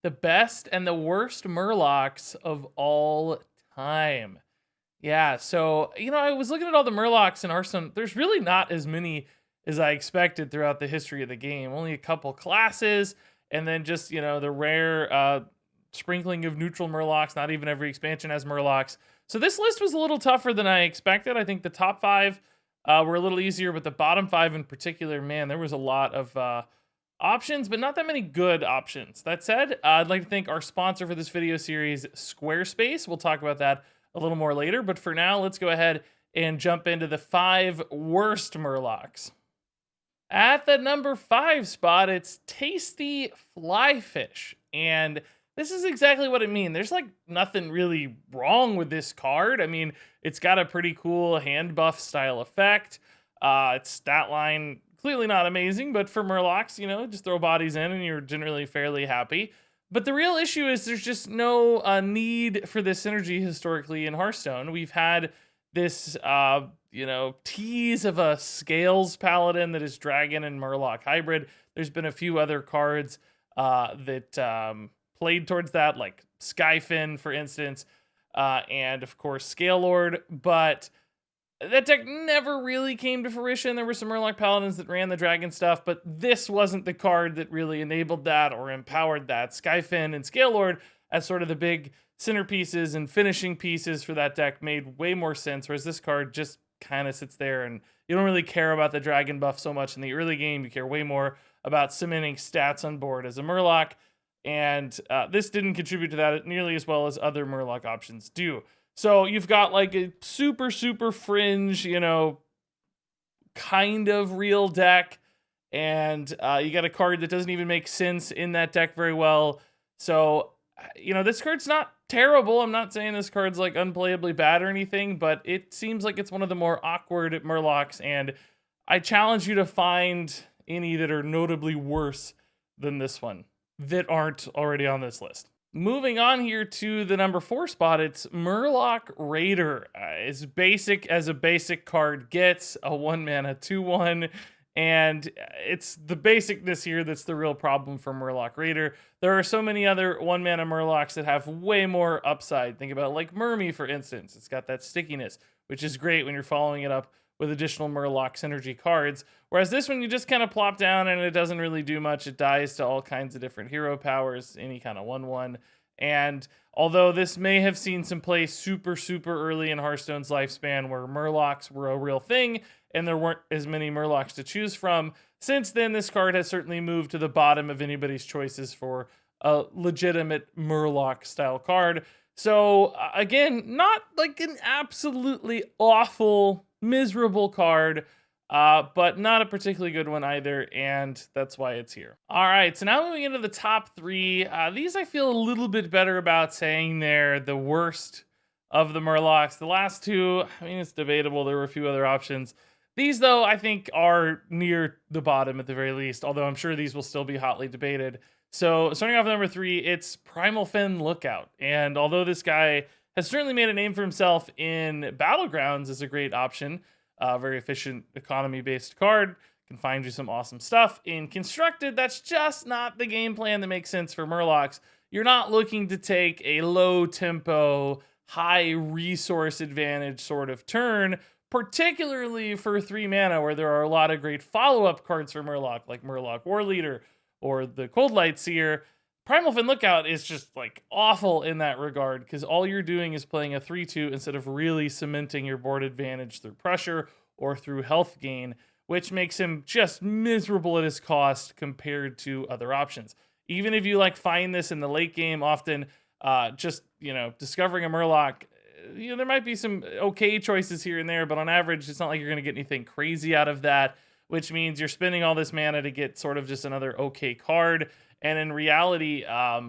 The best and the worst Murlocs of all time. Yeah, so, I was looking at all the Murlocs in Hearthstone. There's really not as many as I expected throughout the history of the game. Only a couple classes, and then just, the rare sprinkling of neutral Murlocs. Not even every expansion has Murlocs. So this list was a little tougher than I expected. I think the top five were a little easier, but the bottom five in particular, man, there was a lot of options, but not that many good options. That said, I'd like to thank our sponsor for this video series, Squarespace. We'll talk about that a little more later, but for now, let's go ahead and jump into the 5 worst Murlocs. At the number 5 spot, it's Tasty Flyfish, and this is exactly what it means. There's like nothing really wrong with this card. I mean, it's got a pretty cool hand buff style effect. Its stat line, clearly not amazing, but for Murlocs, just throw bodies in and you're generally fairly happy. But the real issue is there's just no need for this synergy historically in Hearthstone. We've had this, tease of a Scales Paladin that is Dragon and Murloc hybrid. There's been a few other cards that played towards that, like Skyfin, for instance, and of course Scale Lord, but that deck never really came to fruition. There were some Murloc Paladins that ran the dragon stuff, but this wasn't the card that really enabled that or empowered that. Skyfin and Scale Lord as sort of the big centerpieces and finishing pieces for that deck made way more sense, whereas this card just kind of sits there and you don't really care about the dragon buff so much in the early game. You care way more about cementing stats on board as a Murloc, and this didn't contribute to that nearly as well as other Murloc options do. So you've got like a super, super fringe, kind of real deck. And you got a card that doesn't even make sense in that deck very well. So, this card's not terrible. I'm not saying this card's like unplayably bad or anything, but it seems like it's one of the more awkward Murlocs. And I challenge you to find any that are notably worse than this one that aren't already on this list. Moving on here to the number 4 spot, it's Murloc Raider. As basic as a basic card gets, a 1-mana 2/1, and it's the basicness here that's the real problem for Murloc Raider. There are so many other 1-mana Murlocs that have way more upside. Think about like Murmy, for instance. It's got that stickiness, which is great when you're following it up with additional Murloc synergy cards. Whereas this one, you just kind of plop down and it doesn't really do much. It dies to all kinds of different hero powers, any kind of 1/1. And although this may have seen some play super, super early in Hearthstone's lifespan where Murlocs were a real thing and there weren't as many Murlocs to choose from, since then this card has certainly moved to the bottom of anybody's choices for a legitimate Murloc style card. So again, not like an absolutely awful, miserable card, but not a particularly good one either, and that's why it's here. All right, so now moving into the top 3. These I feel a little bit better about saying they're the worst of the Murlocs. The last 2, I mean, it's debatable. There were a few other options. These, though, I think are near the bottom at the very least, although I'm sure these will still be hotly debated. So starting off with number 3, it's Primalfin Lookout. And although this guy has certainly made a name for himself in Battlegrounds as a great option, very efficient economy-based card, can find you some awesome stuff. In Constructed, that's just not the game plan that makes sense for Murlocs. You're not looking to take a low-tempo, high-resource advantage sort of turn, particularly for 3 mana, where there are a lot of great follow-up cards for Murloc, like Murloc War Leader or the Coldlight Seer. Primalfin Lookout is just like awful in that regard because all you're doing is playing a 3/2 instead of really cementing your board advantage through pressure or through health gain, which makes him just miserable at his cost compared to other options. Even if you like find this in the late game, often discovering a Murloc, there might be some okay choices here and there, but on average, it's not like you're going to get anything crazy out of that, which means you're spending all this mana to get sort of just another okay card. And in reality,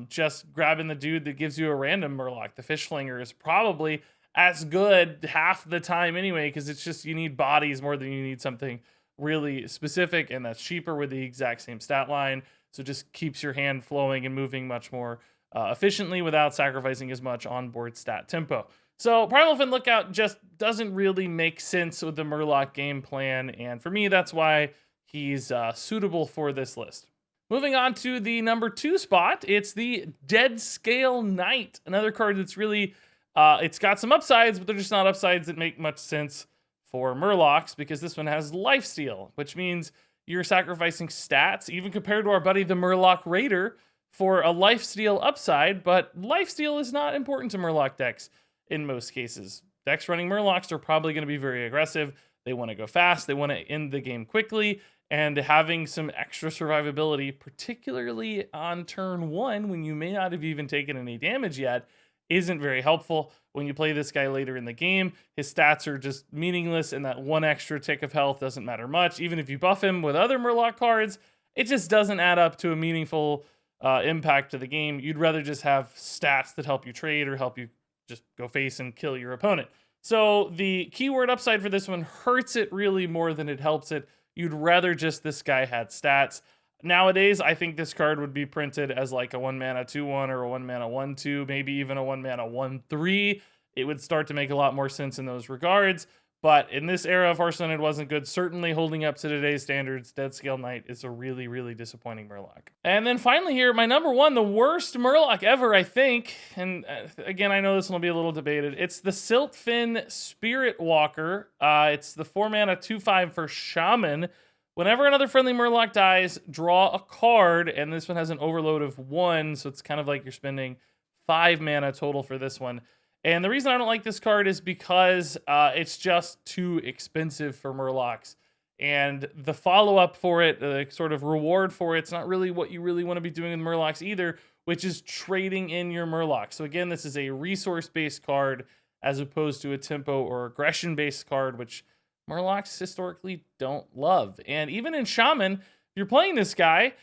just grabbing the dude that gives you a random Murloc, the Fish Flinger, is probably as good half the time anyway, because it's just you need bodies more than you need something really specific, and that's cheaper with the exact same stat line. So it just keeps your hand flowing and moving much more efficiently without sacrificing as much onboard stat tempo. So Primalfin Lookout just doesn't really make sense with the Murloc game plan, and for me, that's why he's suitable for this list. Moving on to the number 2 spot, it's the Deadscale Knight, another card that's really, it's got some upsides, but they're just not upsides that make much sense for Murlocs, because this one has lifesteal, which means you're sacrificing stats, even compared to our buddy the Murloc Raider, for a lifesteal upside, but lifesteal is not important to Murloc decks in most cases. Decks running Murlocs are probably going to be very aggressive. They want to go fast, they want to end the game quickly, and having some extra survivability, particularly on turn 1 when you may not have even taken any damage yet, isn't very helpful. When you play this guy later in the game, his stats are just meaningless, and that 1 extra tick of health doesn't matter much. Even if you buff him with other Murloc cards, it just doesn't add up to a meaningful impact to the game. You'd rather just have stats that help you trade or help you just go face and kill your opponent. So the keyword upside for this one hurts it really more than it helps it. You'd rather just this guy had stats. Nowadays, I think this card would be printed as like a 1 mana 2/1 or a 1 mana 1/2, maybe even a 1 mana 1/3. It would start to make a lot more sense in those regards. But in this era of Hearthstone, it wasn't good. Certainly holding up to today's standards, Deadscale Knight is a really, really disappointing Murloc. And then finally here, my number 1, the worst Murloc ever, I think. And again, I know this one will be a little debated. It's the Siltfin Spirit Walker. It's the 4 mana 2/5 for Shaman. Whenever another friendly Murloc dies, draw a card, and this one has an overload of 1, so it's kind of like you're spending 5 mana total for this one. And the reason I don't like this card is because it's just too expensive for Murlocs. And the follow-up for it, the sort of reward for it's not really what you really want to be doing with Murlocs either, which is trading in your Murlocs. So again, this is a resource-based card as opposed to a tempo or aggression-based card, which Murlocs historically don't love. And even in Shaman, if you're playing this guy,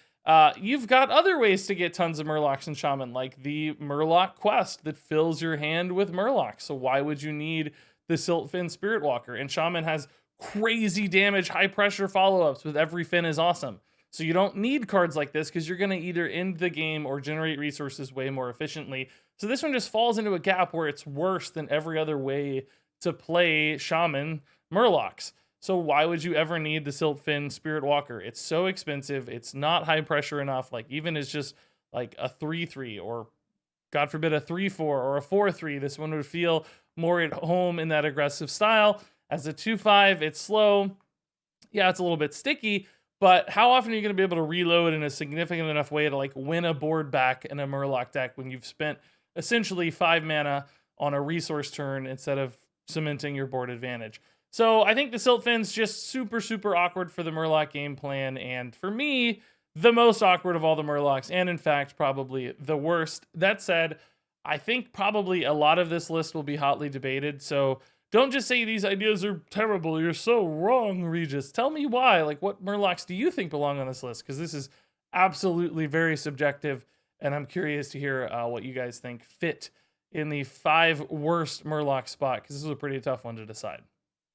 you've got other ways to get tons of Murlocs in Shaman, like the Murloc quest that fills your hand with Murlocs. So why would you need the Siltfin Spirit Walker? And Shaman has crazy damage, high pressure follow-ups with every fin is awesome. So you don't need cards like this because you're going to either end the game or generate resources way more efficiently. So this one just falls into a gap where it's worse than every other way to play Shaman Murlocs. So why would you ever need the Siltfin Spirit Walker? It's so expensive. It's not high pressure enough. Like even as just like a 3/3 or God forbid a 3/4 or a 4/3, this one would feel more at home in that aggressive style. As a 2/5, it's slow. Yeah, it's a little bit sticky, but how often are you going to be able to reload in a significant enough way to like win a board back in a Murloc deck when you've spent essentially 5 mana on a resource turn instead of cementing your board advantage? So I think the Siltfin's just super, super awkward for the Murloc game plan, and for me, the most awkward of all the Murlocs, and in fact, probably the worst. That said, I think probably a lot of this list will be hotly debated, so don't just say these ideas are terrible, you're so wrong, Regis. Tell me why. Like, what Murlocs do you think belong on this list? Because this is absolutely very subjective, and I'm curious to hear what you guys think fit in the 5 worst Murloc spot, because this is a pretty tough one to decide.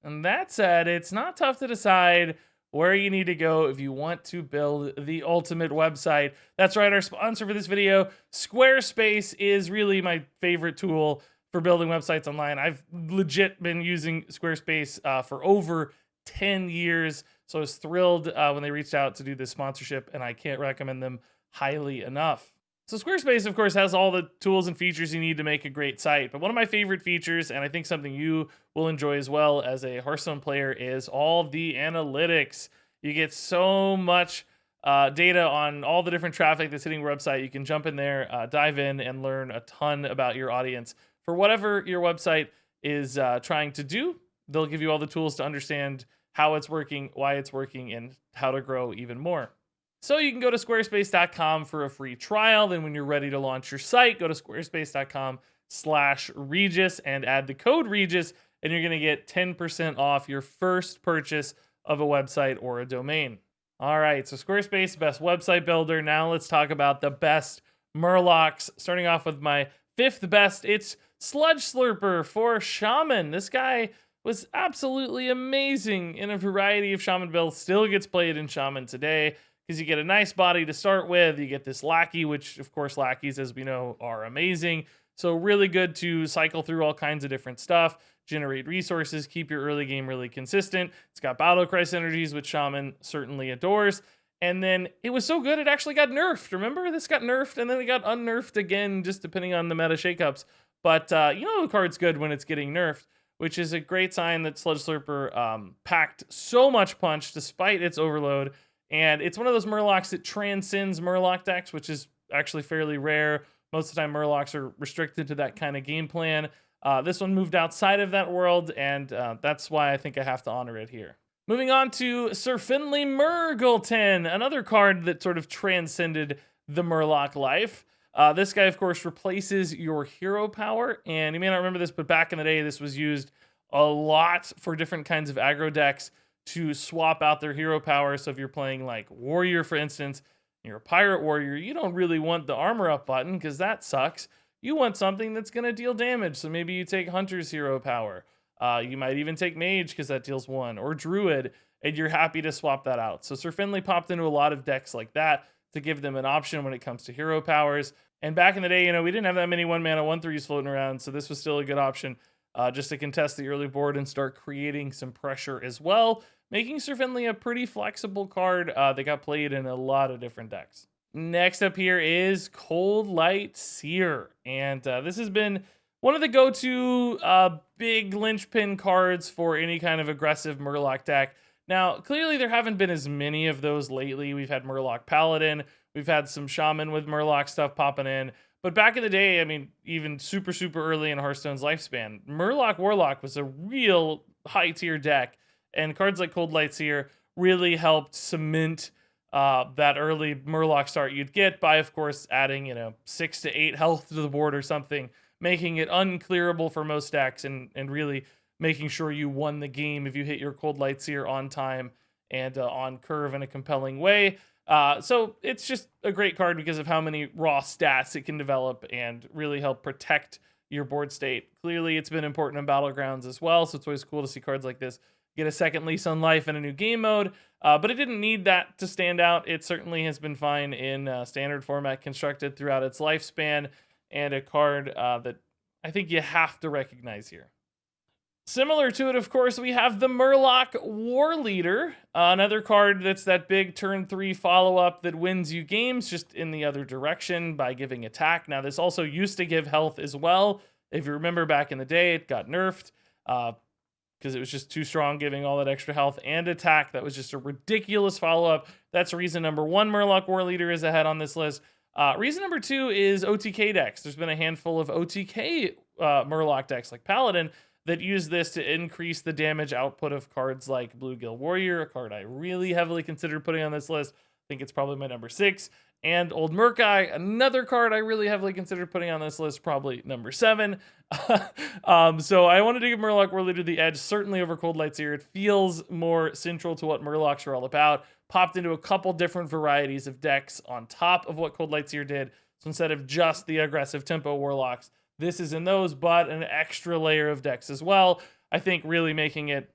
And that said, it's not tough to decide where you need to go if you want to build the ultimate website. That's right, our sponsor for this video, Squarespace, is really my favorite tool for building websites online. I've legit been using Squarespace for over 10 years, so I was thrilled when they reached out to do this sponsorship, and I can't recommend them highly enough. So Squarespace, of course, has all the tools and features you need to make a great site. But one of my favorite features, and I think something you will enjoy as well as a Hearthstone player, is all the analytics. You get so much data on all the different traffic that's hitting your website. You can jump in there, dive in, and learn a ton about your audience. For whatever your website is trying to do, they'll give you all the tools to understand how it's working, why it's working, and how to grow even more. So you can go to squarespace.com for a free trial. Then when you're ready to launch your site, go to squarespace.com/Regis and add the code Regis, and you're going to get 10% off your first purchase of a website or a domain. All right, so Squarespace, best website builder. Now let's talk about the best Murlocs. Starting off with my 5th best, it's Sludge Slurper for Shaman. This guy was absolutely amazing in a variety of Shaman builds. Still gets played in Shaman today, because you get a nice body to start with. You get this lackey, which, of course, lackeys, as we know, are amazing. So really good to cycle through all kinds of different stuff, generate resources, keep your early game really consistent. It's got Battle Cry synergies, which Shaman certainly adores. And then it was so good, it actually got nerfed. Remember? This got nerfed, and then it got unnerfed again, just depending on the meta shakeups. But you know the card's good when it's getting nerfed, which is a great sign that Sludge Slurper packed so much punch despite its overload. And it's one of those Murlocs that transcends Murloc decks, which is actually fairly rare. Most of the time, Murlocs are restricted to that kind of game plan. This one moved outside of that world, and that's why I think I have to honor it here. Moving on to Sir Finley Mrrgglllrlgrl, another card that sort of transcended the Murloc life. This guy, of course, replaces your hero power, and you may not remember this, but back in the day, this was used a lot for different kinds of aggro decks to swap out their hero power. So if you're playing like Warrior, for instance, you're a Pirate Warrior, you don't really want the armor up button because that sucks. You want something that's going to deal damage, so maybe you take Hunter's hero power. You might even take Mage because that deals 1, or Druid, and you're happy to swap that out. So Sir Finley popped into a lot of decks like that to give them an option when it comes to hero powers. And back in the day, you know, we didn't have that many 1-mana 1/3s floating around, so this was still a good option just to contest the early board and start creating some pressure as well, making Sir Finley a pretty flexible card that got played in a lot of different decks. Next up here is Coldlight Seer, and this has been one of the go-to big linchpin cards for any kind of aggressive Murloc deck. Now, clearly there haven't been as many of those lately. We've had Murloc Paladin, we've had some Shaman with Murloc stuff popping in, but back in the day, I mean, even super early in Hearthstone's lifespan, Murloc Warlock was a real high-tier deck, and cards like Coldlight Seer really helped cement that early Murloc start you'd get by, of course, adding, you know, 6 to 8 health to the board or something, making it unclearable for most decks, and really making sure you won the game if you hit your Coldlight Seer on time and on curve in a compelling way. So it's just a great card because of how many raw stats it can develop and really help protect your board state. Clearly, it's been important in Battlegrounds as well, so it's always cool to see cards like this get a second lease on life in a new game mode. But it didn't need that to stand out. It certainly has been fine in standard format constructed throughout its lifespan, and a card that I think you have to recognize here. Similar to it, of course, we have the Murloc War Leader, another card that's that big turn 3 follow-up that wins you games just in the other direction by giving attack. Now, this also used to give health as well. If you remember back in the day, it got nerfed because it was just too strong, giving all that extra health and attack. That was just a ridiculous follow-up. That's reason number 1 Murloc War Leader is ahead on this list. Reason number 2 is OTK decks. There's been a handful of OTK Murloc decks like Paladin that use this to increase the damage output of cards like Bluegill Warrior, a card I really heavily considered putting on this list. I think it's probably my number 6. And Old Murkai, another card I really heavily considered putting on this list, probably number 7. So I wanted to give Murloc War Leader the edge, certainly over Coldlight Seer. It feels more central to what Murlocs are all about. Popped into a couple different varieties of decks on top of what Coldlight Seer did. So instead of just the aggressive tempo Warlocks, this is in those, but an extra layer of decks as well. I think really making it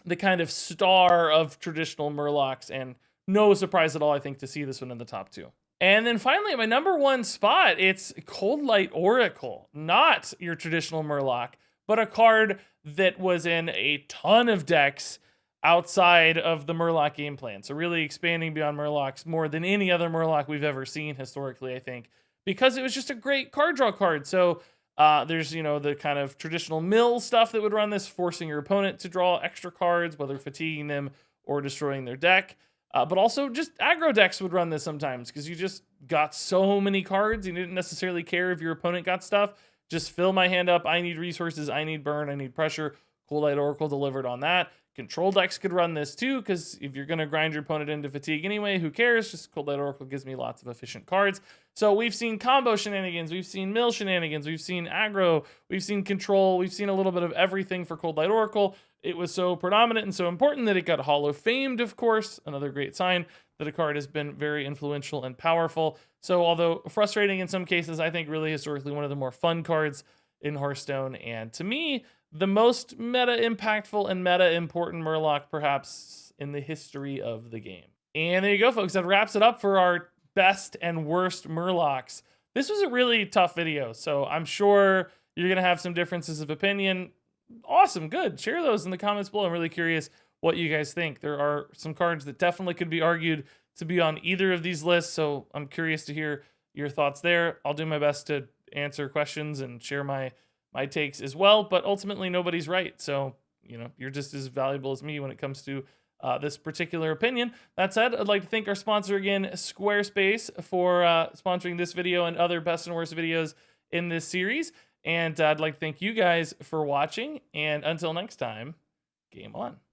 the kind of star of traditional Murlocs, and no surprise at all, I think, to see this one in the top 2. And then finally, at my number 1 spot, it's Coldlight Oracle. Not your traditional Murloc, but a card that was in a ton of decks outside of the Murloc game plan. So really expanding beyond Murlocs more than any other Murloc we've ever seen historically, I think, because it was just a great card draw card. So there's, you know, the kind of traditional mill stuff that would run this, forcing your opponent to draw extra cards, whether fatiguing them or destroying their deck. But also just aggro decks would run this sometimes because you just got so many cards. You didn't necessarily care if your opponent got stuff. Just fill my hand up. I need resources. I need burn. I need pressure. Coldlight Oracle delivered on that. Control decks could run this too, because if you're going to grind your opponent into fatigue anyway, who cares? Just Coldlight Oracle gives me lots of efficient cards. So we've seen combo shenanigans, we've seen mill shenanigans, we've seen aggro, we've seen control, we've seen a little bit of everything for Coldlight Oracle. It was so predominant and so important that it got Hall of Famed, of course. Another great sign that a card has been very influential and powerful. So although frustrating in some cases, I think really historically one of the more fun cards in Hearthstone. And to me, the most meta impactful and meta important Murloc perhaps in the history of the game. And there you go, folks. That wraps it up for our best and worst Murlocs. This was a really tough video, so I'm sure you're going to have some differences of opinion. Awesome, good. Share those in the comments below. I'm really curious what you guys think. There are some cards that definitely could be argued to be on either of these lists, so I'm curious to hear your thoughts there. I'll do my best to answer questions and share my takes as well, but ultimately nobody's right. So, you know, you're just as valuable as me when it comes to this particular opinion. That said, I'd like to thank our sponsor again, Squarespace, for sponsoring this video and other best and worst videos in this series. And I'd like to thank you guys for watching. And until next time, game on.